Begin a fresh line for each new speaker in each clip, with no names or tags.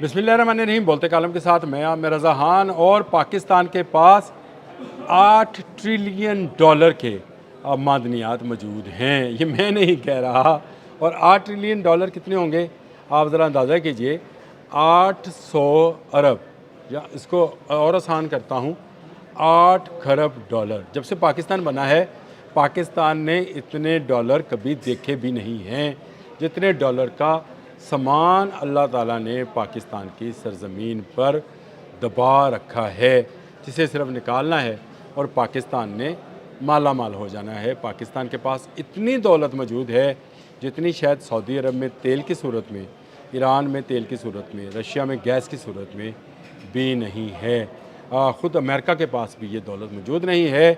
बिस्मिल्लाहिर्रहमानिर्रहीम। बोलते कालम के साथ मैं आमिर रज़ा खान। और पाकिस्तान के पास 8 ट्रिलियन डॉलर के मादनियात मौजूद हैं। ये मैं नहीं कह रहा। और 8 ट्रिलियन डॉलर कितने होंगे आप ज़रा अंदाज़ा कीजिए। 800 अरब, या इसको और आसान करता हूँ, 8 खरब डॉलर। जब से पाकिस्तान बना है पाकिस्तान ने इतने डॉलर कभी देखे भी नहीं हैं जितने डॉलर का सामान अल्लाह ताला ने पाकिस्तान की सरज़मीन पर दबा रखा है, जिसे सिर्फ निकालना है और पाकिस्तान ने माला माल हो जाना है। पाकिस्तान के पास इतनी दौलत मौजूद है जितनी शायद सऊदी अरब में तेल की सूरत में, ईरान में तेल की सूरत में, रशिया में गैस की सूरत में भी नहीं है। ख़ुद अमेरिका के पास भी ये दौलत मौजूद नहीं है,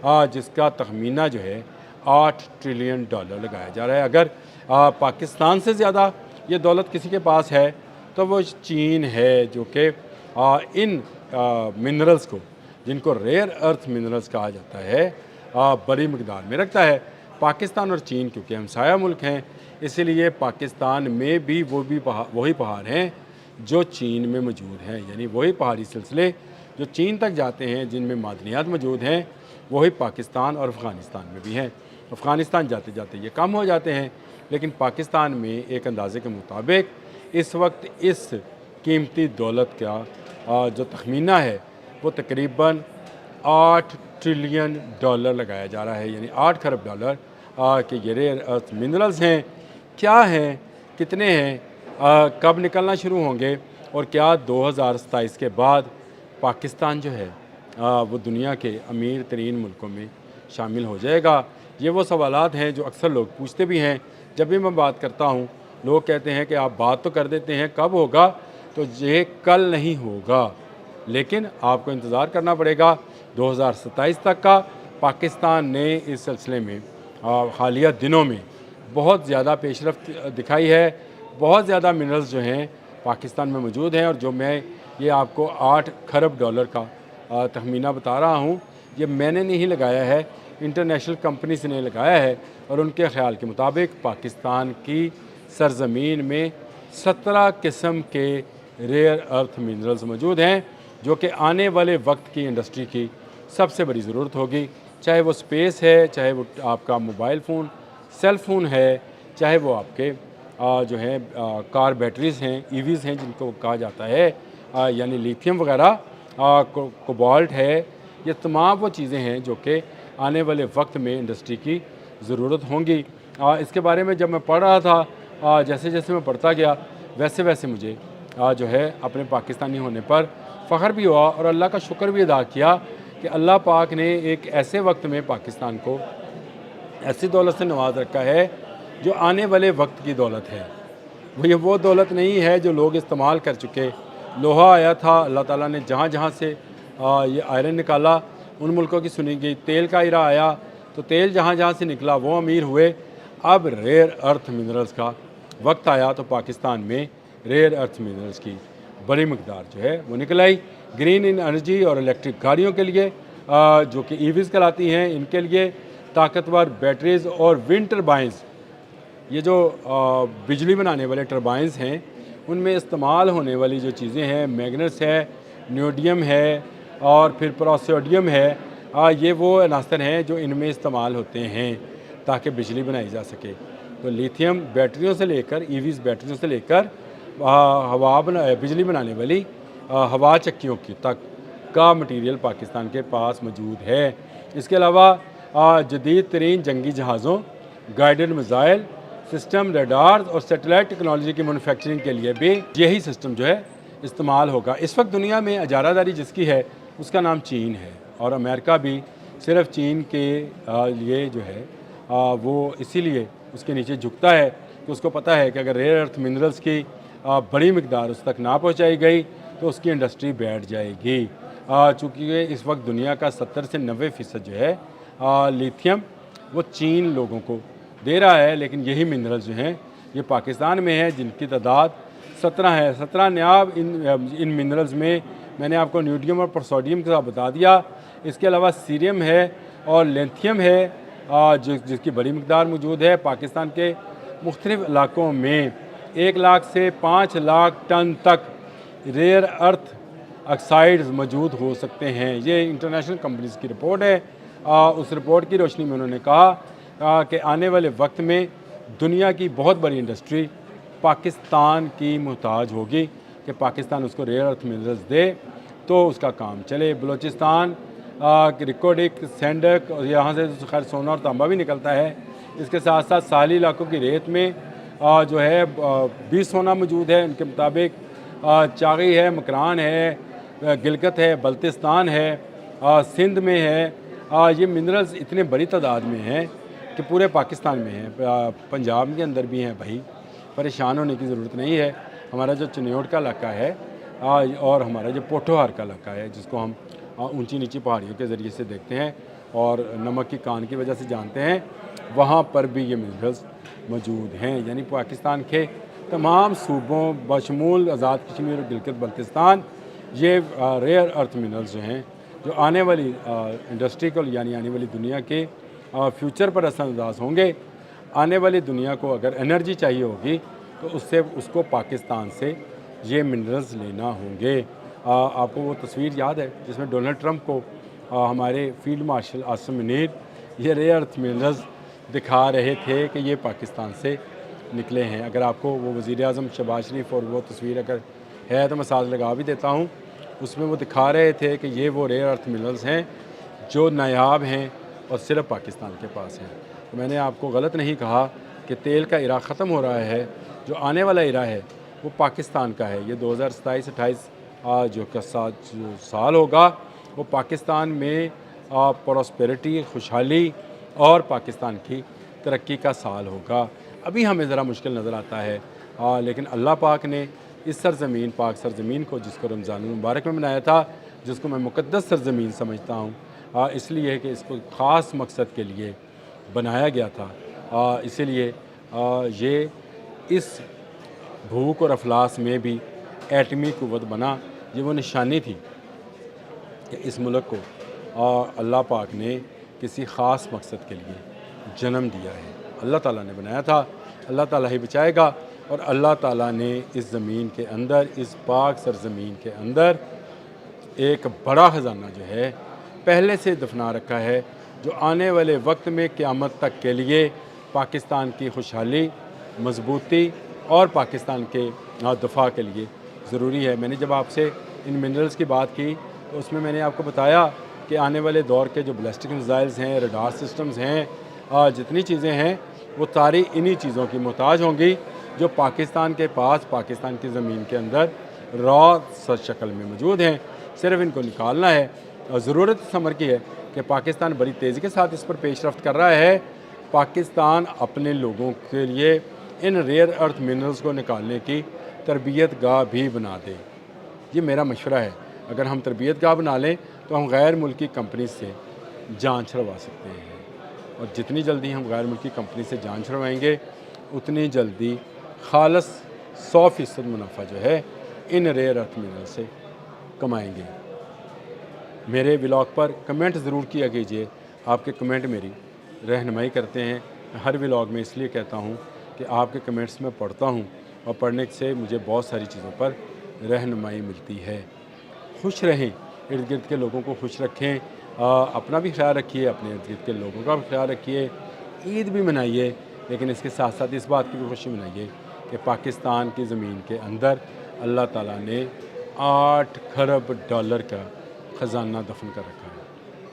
जिसका तखमीना जो है 8 ट्रिलियन डॉलर लगाया जा रहा है। अगर पाकिस्तान से ज़्यादा ये दौलत किसी के पास है तो वो चीन है, जो कि इन मिनरल्स को, जिनको रेयर अर्थ मिनरल्स कहा जाता है, बड़ी मकदार में रखता है। पाकिस्तान और चीन क्योंकि हमसाया मुल्क हैं, इसीलिए पाकिस्तान में भी वही पहाड़ हैं जो चीन में मौजूद हैं। यानी वही पहाड़ी सिलसिले जो चीन तक जाते हैं, जिनमें मादनियात मौजूद हैं, वही पाकिस्तान और अफ़गानिस्तान में भी हैं। अफ़गानिस्तान जाते जाते ये कम हो जाते हैं, लेकिन पाकिस्तान में एक अंदाज़े के मुताबिक इस वक्त इस कीमती दौलत का जो तखमीना है वो तकरीबन 8 ट्रिलियन डॉलर लगाया जा रहा है। यानी 8 खरब डॉलर के ये रेयर अर्थ मिनरल्स हैं। क्या हैं, कितने हैं, कब निकलना शुरू होंगे, और क्या 2027 के बाद पाकिस्तान जो है वो दुनिया के अमीर तरीन मुल्कों में शामिल हो जाएगा? ये वो सवालात हैं जो अक्सर लोग पूछते भी हैं। जब भी मैं बात करता हूँ लोग कहते हैं कि आप बात तो कर देते हैं, कब होगा? तो ये कल नहीं होगा, लेकिन आपको इंतज़ार करना पड़ेगा 2027 तक का। पाकिस्तान ने इस सिलसिले में हालिया दिनों में बहुत ज़्यादा पेशरफ्त दिखाई है। बहुत ज़्यादा मिनरल्स जो हैं पाकिस्तान में मौजूद हैं, और जो मैं ये आपको 8 खरब डॉलर का तखमीना बता रहा हूँ, ये मैंने नहीं लगाया है, इंटरनेशनल कंपनीज ने लगाया है। और उनके ख़्याल के मुताबिक पाकिस्तान की सरज़मीन में 17 किस्म के रेयर अर्थ मिनरल्स मौजूद हैं, जो कि आने वाले वक्त की इंडस्ट्री की सबसे बड़ी ज़रूरत होगी। चाहे वो स्पेस है, चाहे वो आपका मोबाइल फ़ोन, सेल फ़ोन है, चाहे वो आपके जो हैं कार बैटरीज़ हैं, ईवीज़ हैं जिनको कहा जाता है, यानी लिथियम वगैरह, कोबाल्ट है। ये तमाम वो चीज़ें हैं जो कि आने वाले वक्त में इंडस्ट्री की ज़रूरत होंगी। इसके बारे में जब मैं पढ़ रहा था, जैसे जैसे मैं पढ़ता गया वैसे वैसे मुझे जो है अपने पाकिस्तानी होने पर फ़ख्र भी हुआ और अल्लाह का शुक्र भी अदा किया कि अल्लाह पाक ने एक ऐसे वक्त में पाकिस्तान को ऐसी दौलत से नवाज रखा है जो आने वाले वक्त की दौलत है। वो दौलत नहीं है जो लोग इस्तेमाल कर चुके। लोहा आया था, अल्लाह ताला ने जहाँ जहाँ से ये आयरन निकाला उन मुल्कों की सुनी गई। तेल का इरा आया तो तेल जहाँ जहाँ से निकला वो अमीर हुए। अब रेयर अर्थ मिनरल्स का वक्त आया तो पाकिस्तान में रेयर अर्थ मिनरल्स की बड़ी मकदार जो है वो निकल आई। ग्रीन एनर्जी और इलेक्ट्रिक गाड़ियों के लिए, जो कि ईवीज़ कहलाती हैं, इनके लिए ताकतवर बैटरीज़ और विंड टरबाइंस, ये जो बिजली बनाने वाले टरबाइंस हैं, उनमें इस्तेमाल होने वाली जो चीज़ें हैं, मैग्नेट्स है, न्यूडियम है और फिर प्रोसोडियम है, ये वो अनासर हैं जो इनमें इस्तेमाल होते हैं ताकि बिजली बनाई जा सके। तो लिथियम बैटरियों से लेकर, ईवीज़ बैटरियों से लेकर बिजली बनाने वाली हवा चक्कियों की तक का मटीरियल पाकिस्तान के पास मौजूद है। इसके अलावा जदीद तरीन जंगी जहाज़ों, गाइडेड मिज़ाइल सिस्टम, रडार्स और सैटेलाइट टेक्नोलॉजी की मैन्युफैक्चरिंग के लिए भी यही सिस्टम जो है इस्तेमाल होगा। इस वक्त दुनिया में अजारादारी जिसकी है उसका नाम चीन है, और अमेरिका भी सिर्फ चीन के लिए जो है वो इसीलिए उसके नीचे झुकता है कि उसको पता है कि अगर रेयर अर्थ मिनरल्स की बड़ी मकदार उस तक ना पहुँचाई गई तो उसकी इंडस्ट्री बैठ जाएगी। चूँकि इस वक्त दुनिया का 70 से 90% जो है लिथियम वो चीन लोगों को दे रहा है, लेकिन यही मिनरल्स जो हैं ये पाकिस्तान में है, जिनकी तादाद 17 है। 17 नायाब इन मिनरल्स में मैंने आपको न्यूडियम और प्रोसोडियम के साथ बता दिया। इसके अलावा सीरियम है और लिथियम है, जिसकी बड़ी मकदार मौजूद है। पाकिस्तान के मुख्तलिफ़ इलाकों में 1 लाख से 5 लाख टन तक ریئر ارتھ آکسائڈز موجود ہو سکتے ہیں۔ یہ انٹرنیشنل کمپنیز کی رپورٹ ہے۔ اس رپورٹ کی روشنی میں انہوں نے کہا کہ آنے والے وقت میں دنیا کی بہت بڑی انڈسٹری پاکستان کی محتاج ہوگی کہ پاکستان اس کو ریئر ارتھ منرلز دے تو اس کا کام چلے۔ بلوچستان ریکوڈک، سینڈک، اور یہاں سے خیر سونا اور تانبا بھی نکلتا ہے، اس کے ساتھ ساتھ ساحلی علاقوں کی ریت میں جو ہے بھی سونا موجود ہے ان کے مطابق۔ چاغی ہے، مکران ہے، گلگت ہے، بلتستان ہے، سندھ میں ہے۔ یہ منرلز اتنے بڑی تعداد میں ہیں کہ پورے پاکستان میں ہیں، پنجاب کے اندر بھی ہیں۔ بھائی پریشان ہونے کی ضرورت نہیں ہے۔ ہمارا جو چنیوٹ کا علاقہ ہے اور ہمارا جو پوٹھوہار کا علاقہ ہے، جس کو ہم اونچی نیچی پہاڑیوں کے ذریعے سے دیکھتے ہیں اور نمک کی کان کی وجہ سے جانتے ہیں، وہاں پر بھی یہ منرلز موجود ہیں۔ یعنی پاکستان کے تمام صوبوں بشمول آزاد کشمیر اور گلگت بلتستان یہ ریئر ارتھ منرلز جو ہیں، جو آنے والی انڈسٹری کو یعنی آنے والی دنیا کے فیوچر پر اثر انداز ہوں گے۔ آنے والی دنیا کو اگر انرجی چاہیے ہوگی تو اس کو پاکستان سے یہ منرلز لینا ہوں گے۔ آپ کو وہ تصویر یاد ہے جس میں ڈونلڈ ٹرمپ کو ہمارے فیلڈ مارشل عاصم منیر یہ ریئر ارتھ منرلز دکھا رہے تھے کہ یہ پاکستان سے نکلے ہیں۔ اگر آپ کو وہ وزیر اعظم شہباز شریف اور وہ تصویر اگر ہے تو میں ساتھ لگا بھی دیتا ہوں، اس میں وہ دکھا رہے تھے کہ یہ وہ ریئر ارتھ منرلز ہیں جو نایاب ہیں اور صرف پاکستان کے پاس ہیں۔ تو میں نے آپ کو غلط نہیں کہا کہ تیل کا ایرا ختم ہو رہا ہے، جو آنے والا ایرا ہے وہ پاکستان کا ہے۔ یہ 2027-28 جو سال ہوگا وہ پاکستان میں پراسپیرٹی، خوشحالی اور پاکستان کی ترقی کا سال ہوگا۔ ابھی ہمیں ذرا مشکل نظر آتا ہے، لیکن اللہ پاک نے اس سرزمین، پاک سرزمین کو، جس کو رمضان المبارک میں منایا تھا، جس کو میں مقدس سرزمین سمجھتا ہوں، اس لیے کہ اس کو خاص مقصد کے لیے بنایا گیا تھا۔ اسی لیے یہ اس بھوک اور افلاس میں بھی ایٹمی قوت بنا۔ یہ وہ نشانی تھی کہ اس ملک کو اللہ پاک نے کسی خاص مقصد کے لیے جنم دیا ہے۔ اللہ تعالیٰ نے بنایا تھا، اللہ تعالیٰ ہی بچائے گا، اور اللہ تعالیٰ نے اس زمین کے اندر، اس پاک سرزمین کے اندر ایک بڑا خزانہ جو ہے پہلے سے دفنا رکھا ہے، جو آنے والے وقت میں قیامت تک کے لیے پاکستان کی خوشحالی، مضبوطی اور پاکستان کے دفاع کے لیے ضروری ہے۔ میں نے جب آپ سے ان منرلز کی بات کی تو اس میں نے آپ کو بتایا کہ آنے والے دور کے جو بیلسٹک میزائلز ہیں، ریڈار سسٹمز ہیں، جتنی چیزیں ہیں وہ ساری انہی چیزوں کی محتاج ہوں گی جو پاکستان کے پاس، پاکستان کی زمین کے اندر را شکل میں موجود ہیں۔ صرف ان کو نکالنا ہے، اور ضرورت اس امر کی ہے کہ پاکستان بڑی تیزی کے ساتھ اس پر پیش رفت کر رہا ہے۔ پاکستان اپنے لوگوں کے لیے ان ریئر ارتھ منرلز کو نکالنے کی تربیت گاہ بھی بنا دے۔ یہ میرا مشورہ ہے۔ اگر ہم تربیت گاہ بنا لیں تو ہم غیر ملکی کمپنی سے جان چھڑوا سکتے ہیں، اور جتنی جلدی ہم غیر ملکی کمپنی سے جان چھڑوائیں گے اتنی جلدی خالص 100% منافع جو ہے ان ریئر ارتھ منرل سے کمائیں گے۔ میرے ولاگ پر کمنٹ ضرور کیا کیجئے، آپ کے کمنٹ میری رہنمائی کرتے ہیں۔ میں ہر ولاگ میں اس لیے کہتا ہوں کہ آپ کے کمنٹس میں پڑھتا ہوں، اور پڑھنے سے مجھے بہت ساری چیزوں پر رہنمائی ملتی ہے۔ خوش رہیں، ارد گرد کے لوگوں کو خوش رکھیں، اپنا بھی خیال رکھیے، اپنے ارد گرد کے لوگوں کا بھی خیال رکھیے۔ عید بھی منائیے، لیکن اس کے ساتھ ساتھ اس بات کی بھی خوشی منائیے کہ پاکستان کی زمین کے اندر اللہ تعالیٰ نے 8 کھرب ڈالر کا خزانہ دفن کر رکھا ہے۔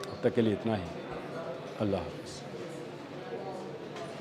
اب تک کے لیے اتنا ہی۔ اللہ حافظ۔